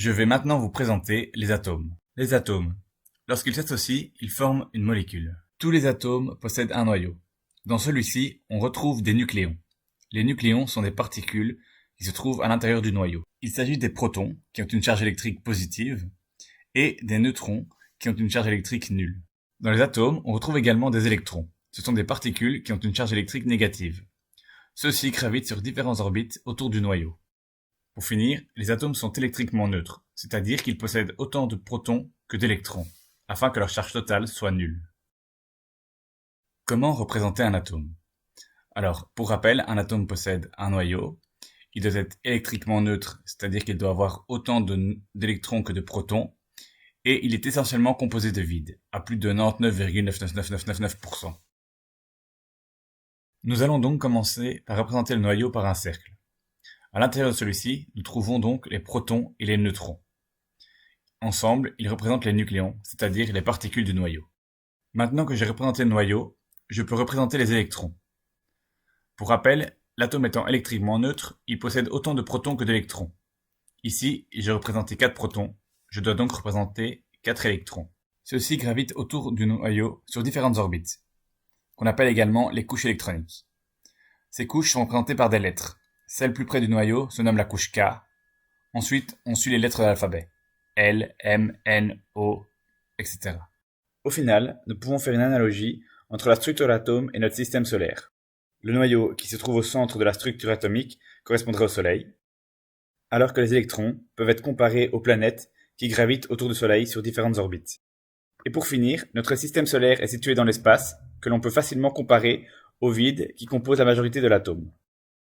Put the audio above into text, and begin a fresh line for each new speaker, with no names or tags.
Je vais maintenant vous présenter les atomes. Les atomes. Lorsqu'ils s'associent, ils forment une molécule. Tous les atomes possèdent un noyau. Dans celui-ci, on retrouve des nucléons. Les nucléons sont des particules qui se trouvent à l'intérieur du noyau. Il s'agit des protons, qui ont une charge électrique positive, et des neutrons, qui ont une charge électrique nulle. Dans les atomes, on retrouve également des électrons. Ce sont des particules qui ont une charge électrique négative. Ceux-ci gravitent sur différentes orbites autour du noyau. Pour finir, les atomes sont électriquement neutres, c'est-à-dire qu'ils possèdent autant de protons que d'électrons, afin que leur charge totale soit nulle. Comment représenter un atome? Alors, pour rappel, un atome possède un noyau, il doit être électriquement neutre, c'est-à-dire qu'il doit avoir autant d'électrons que de protons, et il est essentiellement composé de vide, à plus de 99,999999%. Nous allons donc commencer par représenter le noyau par un cercle. À l'intérieur de celui-ci, nous trouvons donc les protons et les neutrons. Ensemble, ils représentent les nucléons, c'est-à-dire les particules du noyau. Maintenant que j'ai représenté le noyau, je peux représenter les électrons. Pour rappel, l'atome étant électriquement neutre, il possède autant de protons que d'électrons. Ici, j'ai représenté 4 protons, je dois donc représenter 4 électrons. Ceux-ci gravitent autour du noyau sur différentes orbites, qu'on appelle également les couches électroniques. Ces couches sont représentées par des lettres. Celle plus près du noyau se nomme la couche K. Ensuite, on suit les lettres de l'alphabet. L, M, N, O, etc. Au final, nous pouvons faire une analogie entre la structure de l'atome et notre système solaire. Le noyau, qui se trouve au centre de la structure atomique, correspondrait au Soleil, alors que les électrons peuvent être comparés aux planètes qui gravitent autour du Soleil sur différentes orbites. Et pour finir, notre système solaire est situé dans l'espace, que l'on peut facilement comparer au vide qui compose la majorité de l'atome.